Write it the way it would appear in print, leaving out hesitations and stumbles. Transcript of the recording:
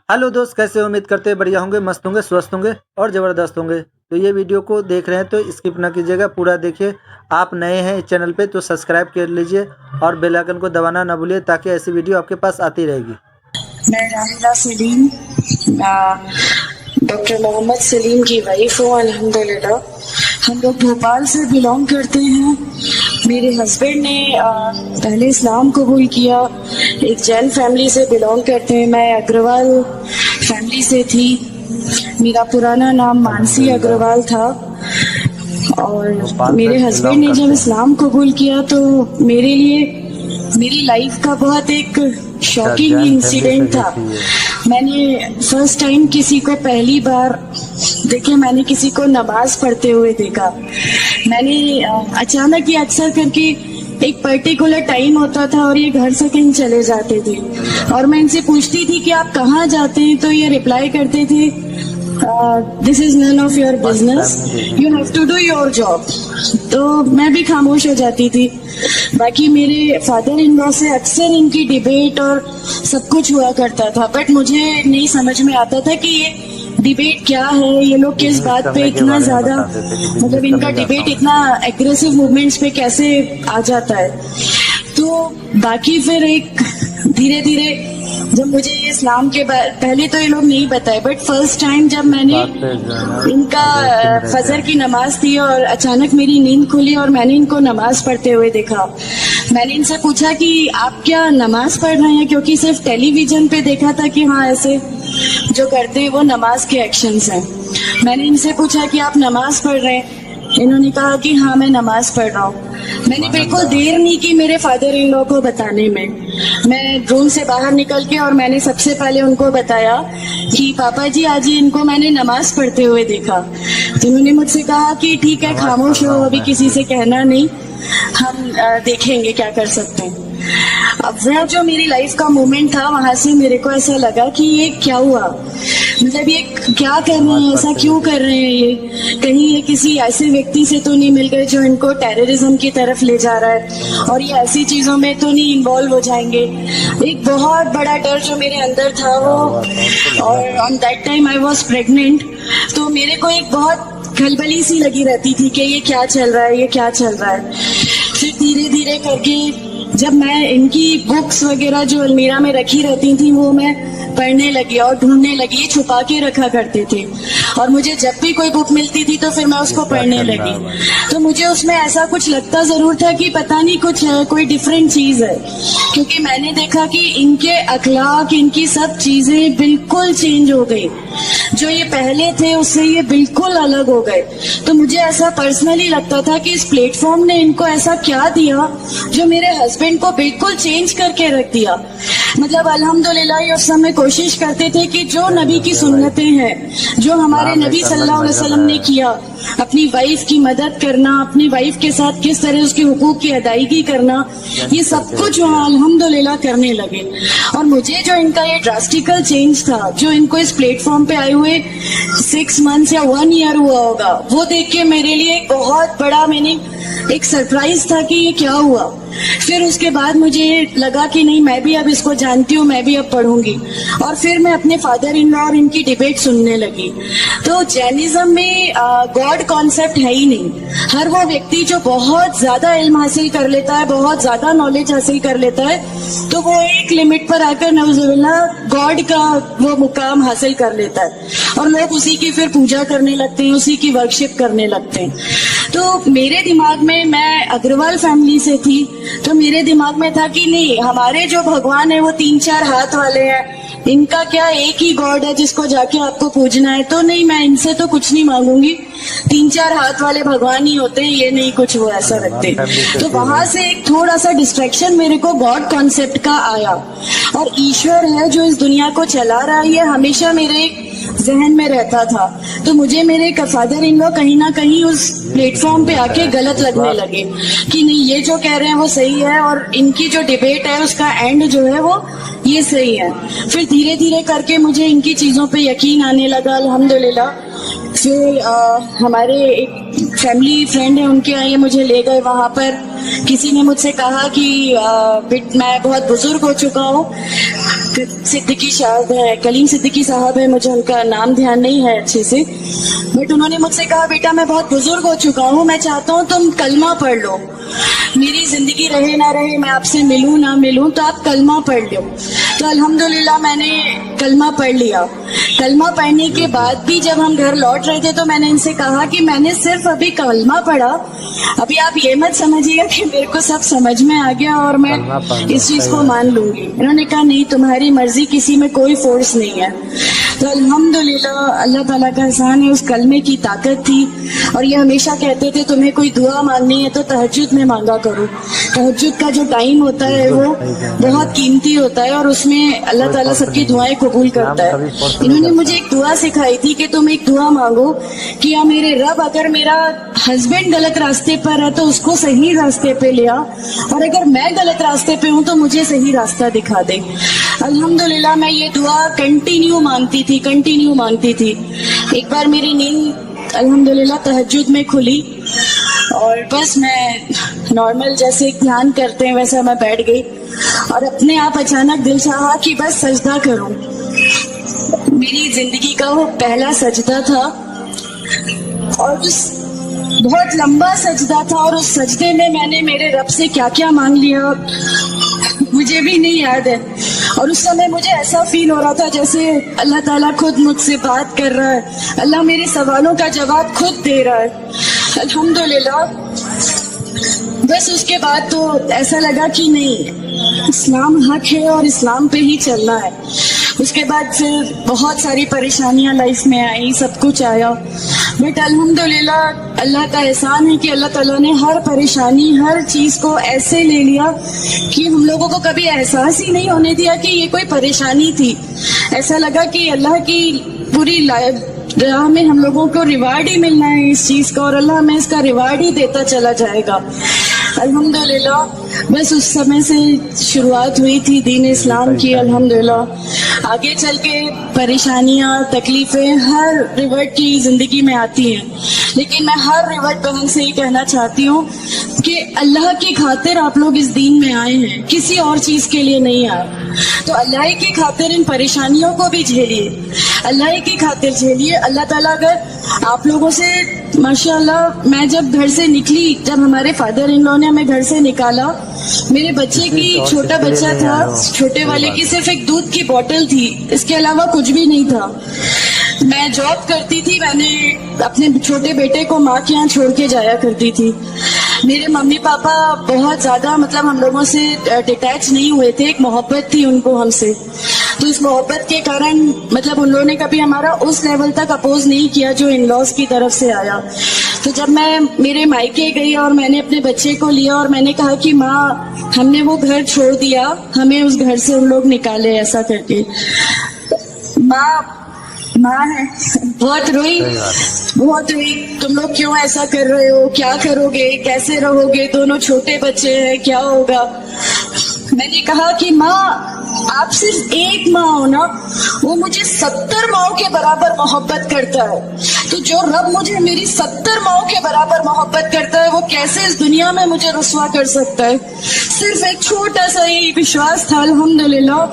Hello दोस्त, कैसे हो? उम्मीद करते हैं बढ़िया होंगे, मस्त होंगे, स्वस्थ होंगे और ज़बरदस्त होंगे। तो ये वीडियो को देख रहे हैं तो स्किप ना कीजिएगा, पूरा देखिए। आप नए हैं इस चैनल पे तो सब्सक्राइब कर लीजिए और बेल आइकन को दबाना ना भूलिए ताकि ऐसी वीडियो आपके पास आती रहेगी। मैं राहिला सलीम, डॉक्टर मोहम्मद सलीम की वाइफ हूँ। अल्हम्दुलिल्लाह हम लोग भोपाल से बिलोंग करते हैं। मेरे हस्बैंड ने पहले इस्लाम कबूल किया, एक जैन फैमिली से बिलोंग करते हैं। मैं अग्रवाल फैमिली से थी। मेरा पुराना नाम मानसी अग्रवाल था और मेरे हस्बैंड ने जब इस्लाम कबूल किया तो मेरे लिए मेरी लाइफ का बहुत एक शॉकिंग इंसिडेंट था। मैंने फर्स्ट टाइम किसी को पहली बार देखे, मैंने किसी को नमाज पढ़ते हुए देखा। मैंने अचानक ही अक्सर करके एक पर्टिकुलर टाइम होता था और ये घर से कहीं चले जाते थे और मैं इनसे पूछती थी कि आप कहाँ जाते हैं, तो ये रिप्लाई करते थे this is none of your business, you have to do your job. तो मैं भी खामोश हो जाती थी। बाकी मेरे फादर इन लॉ से अक्सर इनकी डिबेट और सब कुछ हुआ करता था, बट मुझे नहीं समझ में आता था कि ये डिबेट क्या है, ये लोग किस बात पे इतना ज्यादा, मतलब इनका डिबेट इतना एग्रेसिव मूवमेंट्स पे कैसे आ जाता है। तो बाकी फिर एक धीरे धीरे जब मुझे ये इस्लाम के पहले तो ये लोग नहीं बताए, बट फर्स्ट टाइम जब मैंने इनका फजर की नमाज थी और अचानक मेरी नींद खुली और मैंने इनको नमाज पढ़ते हुए देखा। मैंने इनसे पूछा कि आप क्या नमाज पढ़ रहे हैं, क्योंकि सिर्फ टेलीविजन पे देखा था कि हाँ ऐसे जो करते हैं वो नमाज के एक्शंस हैं। मैंने इनसे पूछा कि आप नमाज पढ़ रहे हैं, इन्होंने कहा कि हाँ मैं नमाज पढ़ रहा हूँ। मैंने बिल्कुल देर नहीं की मेरे फादर इन लॉ को बताने में। मैं रूम से बाहर निकल के और मैंने सबसे पहले उनको बताया कि पापा जी आज ही इनको मैंने नमाज पढ़ते हुए देखा। तो उन्होंने मुझसे कहा कि ठीक है, खामोश हो, अभी किसी से कहना नहीं, हम देखेंगे क्या कर सकते हैं। अब वो जो मेरी लाइफ का मोमेंट था, वहां से मेरे को ऐसा लगा कि ये क्या हुआ, मतलब ये क्या कर रहे हैं, ऐसा क्यों कर रहे हैं, ये कहीं ये किसी ऐसे व्यक्ति से तो नहीं मिल गए जो इनको टेररिज्म की तरफ ले जा रहा है और ये ऐसी चीजों में तो नहीं इन्वॉल्व हो जाएंगे। एक बहुत बड़ा डर जो मेरे अंदर था वो, और on that time I was pregnant, तो मेरे को एक बहुत खलबली सी लगी रहती थी कि ये क्या चल रहा है, ये क्या चल रहा है। फिर धीरे धीरे करके जब मैं इनकी बुक्स वगैरह जो अलमीरा में रखी रहती थी वो मैं पढ़ने लगी और ढूंढने लगी। छुपा के रखा करते थे और मुझे जब भी कोई बुक मिलती थी तो फिर मैं उसको पढ़ने लगी। तो मुझे उसमें ऐसा कुछ लगता जरूर था कि पता नहीं कुछ है, कोई डिफरेंट चीज है, क्योंकि मैंने देखा कि इनके अखलाक, इनकी सब चीजें बिल्कुल चेंज हो गई। जो ये पहले थे उससे ये बिल्कुल अलग हो गए। तो मुझे ऐसा पर्सनली लगता था कि इस प्लेटफॉर्म ने इनको ऐसा क्या दिया जो मेरे हस्बैंड को बिल्कुल चेंज करके रख दिया। मतलब अल्हम्दुलिल्लाह ये उस समय कोशिश करते थे कि जो नबी की सुन्नतें हैं, जो हमारे नबी सल्लल्लाहु अलैहि वसल्लम ने किया, अपनी वाइफ की मदद करना, अपनी वाइफ के साथ किस तरह उसके हुकूक की अदायगी करना, ये सब कुछ वहाँ अल्हम्दुलिल्लाह करने लगे। और मुझे जो इनका ये ड्रास्टिकल चेंज था, जो इनको इस प्लेटफॉर्म पे आए हुए 6 मंथ्स या 1 ईयर हुआ होगा, वो देख के मेरे लिए एक बहुत बड़ा, मैंने एक सरप्राइज था कि ये क्या हुआ। फिर उसके बाद मुझे लगा कि नहीं, मैं भी अब इसको जानती हूँ, मैं भी अब पढ़ूंगी। और फिर मैं अपने फादर इन लॉ और इनकी डिबेट सुनने लगी। तो जैनिज्म में गॉड कॉन्सेप्ट है ही नहीं। हर वो व्यक्ति जो बहुत ज्यादा इल्म हासिल कर लेता है, बहुत ज्यादा नॉलेज हासिल कर लेता है, तो वो एक लिमिट पर आकर नौजुबिल्लाह गॉड का वो मुकाम हासिल कर लेता है और लोग उसी की फिर पूजा करने लगते हैं, उसी की वर्शिप करने लगते हैं। तो मेरे दिमाग में, मैं अग्रवाल फैमिली से थी, तो मेरे दिमाग में था कि नहीं, हमारे जो भगवान है वो 3-4 हाथ वाले हैं, इनका क्या एक ही गॉड है जिसको जाके आपको पूजना है। तो नहीं, मैं इनसे तो कुछ नहीं मांगूंगी, 3-4 हाथ वाले भगवान ही होते हैं, ये नहीं कुछ वो ऐसा रखते। तो वहां से एक थोड़ा सा डिस्ट्रैक्शन मेरे को गॉड कॉन्सेप्ट का आया। और ईश्वर है जो इस दुनिया को चला रहा है, ये हमेशा मेरे जहन में रहता था। तो मुझे मेरे फादर इन लॉ कहीं ना कहीं उस प्लेटफॉर्म पे आके गलत लगने लगे कि नहीं, ये जो कह रहे हैं वो सही है और इनकी जो डिबेट है उसका एंड जो है वो ये सही है। फिर धीरे धीरे करके मुझे इनकी चीजों पे यकीन आने लगा अल्हम्दुलिल्लाह। फिर हमारे एक फैमिली फ्रेंड है उनके यहाँ, ये मुझे ले गए वहां पर। किसी ने मुझसे कहा कि मैं बहुत बुजुर्ग हो चुका हूँ, सिद्दीकी साहब है, कलीम सिद्दीकी साहब है, मुझे उनका नाम ध्यान नहीं है अच्छे से, बट उन्होंने मुझसे कहा बेटा मैं बहुत बुजुर्ग हो चुका हूँ, मैं चाहता हूँ तुम कलमा पढ़ लो, मेरी जिंदगी रहे ना रहे, मैं आपसे मिलूं ना मिलूं, तो आप कलमा पढ़ लो। तो अल्हम्दुलिल्लाह मैंने कलमा पढ़ लिया। कलमा पढ़ने के बाद भी जब हम घर लौट रहे थे तो मैंने इनसे कहा कि मैंने सिर्फ अभी कलमा पढ़ा, अभी आप ये मत समझिएगा कि मेरे को सब समझ में आ गया और मैं इस चीज को मान लूंगी। इन्होंने कहा नहीं, तुम्हारी मर्जी, किसी में कोई फोर्स नहीं है। तो अल्हम्दुलिल्लाह अल्लाह ताला का एहसान है, उस कलमे की ताकत थी। और ये हमेशा कहते थे तुम्हें कोई दुआ मांगनी है तो तहज्जुद में मांगा करो। तहज्जुद का जो टाइम होता है वो बहुत कीमती होता है और उसमें अल्लाह ताला सबकी दुआएं कबूल करता है। इन्होंने मुझे एक दुआ सिखाई थी कि तुम एक दुआ मांगो कि या मेरे रब, अगर मेरा हस्बैंड गलत रास्ते पर है तो उसको सही रास्ते पे ले आ, और अगर मैं गलत रास्ते पे हूँ तो मुझे सही रास्ता दिखा दे। अल्हम्दुलिल्लाह मैं ये दुआ कंटिन्यू मांगती थी। एक बार मेरी नींद अल्हम्दुलिल्लाह तहज्जुद में खुली और बस मैं नॉर्मल जैसे ध्यान करते हैं वैसा मैं बैठ गई और अपने आप अचानक दिल चाहा कि बस सजदा करूं। मेरी जिंदगी का वो पहला सजदा था और उस बहुत लंबा सजदा था और उस सजदे में मैंने मेरे रब से क्या क्या मांग लिया मुझे भी नहीं याद है। और उस समय मुझे ऐसा फील हो रहा था जैसे अल्लाह ताला खुद मुझसे बात कर रहा है, अल्लाह मेरे सवालों का जवाब खुद दे रहा है। अल्हम्दुलिल्लाह बस उसके बाद तो ऐसा लगा कि नहीं, इस्लाम हक है और इस्लाम पे ही चलना है। उसके बाद फिर बहुत सारी परेशानियां लाइफ में आई, सब कुछ आया, बट अल्हम्दुलिल्लाह अल्लाह का एहसान है कि अल्लाह ताला ने हर परेशानी, हर चीज को ऐसे ले लिया कि हम लोगों को कभी एहसास ही नहीं होने दिया कि ये कोई परेशानी थी। ऐसा लगा कि अल्लाह की पूरी राह में हम लोगों को रिवार्ड ही मिलना है इस चीज का और अल्लाह हमें इसका रिवार्ड ही देता चला जाएगा। अल्हम्दुलिल्लाह बस उस समय से शुरुआत हुई थी दीन इस्लाम की। अल्हम्दुलिल्लाह आगे चल के परेशानियां, तकलीफें हर रिवर्ट की जिंदगी में आती हैं, लेकिन मैं हर रिवर्ट बहन से ही कहना चाहती हूँ कि अल्लाह की खातिर आप लोग इस दीन में आए हैं, किसी और चीज के लिए नहीं आए। तो अल्लाह की खातिर इन परेशानियों को भी झेलिए, अल्लाह की खातिर झेलिए। अल्लाह ताला अगर आप लोगों से माशाअल्लाह, मैं जब घर से निकली, जब हमारे फादर इन लॉ ने हमें घर से निकाला, मेरे बच्चे की, छोटा बच्चा था, छोटे वाले की सिर्फ एक दूध की बोतल थी, इसके अलावा कुछ भी नहीं था। मैं जॉब करती थी, मैंने अपने छोटे बेटे को माँ के यहाँ छोड़ के जाया करती थी। मेरे मम्मी पापा बहुत ज्यादा मतलब हम लोगों से डिटैच नहीं हुए थे, एक मोहब्बत थी उनको हमसे, तो इस मोहब्बत के कारण मतलब उन लोगों ने कभी हमारा उस लेवल तक अपोज नहीं किया जो इन लॉज की तरफ से आया। तो जब मैं मेरे मायके गई और मैंने अपने बच्चे को लिया और मैंने कहा कि माँ हमने वो घर छोड़ दिया, हमें उस घर से उन लोग निकाले, ऐसा करके माँ है बहुत रोई, तुम लोग क्यों ऐसा कर रहे हो, क्या करोगे, कैसे रहोगे, दोनों छोटे बच्चे हैं, क्या होगा। मैंने कहा कि माँ आप सिर्फ एक माँ हो ना, वो मुझे 70 माँओं के बराबर मोहब्बत करता है, तो जो रब मुझे मेरी 70 माँओं के बराबर मोहब्बत करता है वो कैसे इस दुनिया में मुझे रुस्वा कर सकता है। सिर्फ एक छोटा सा ही विश्वास था। अल्हम्दुलिल्लाह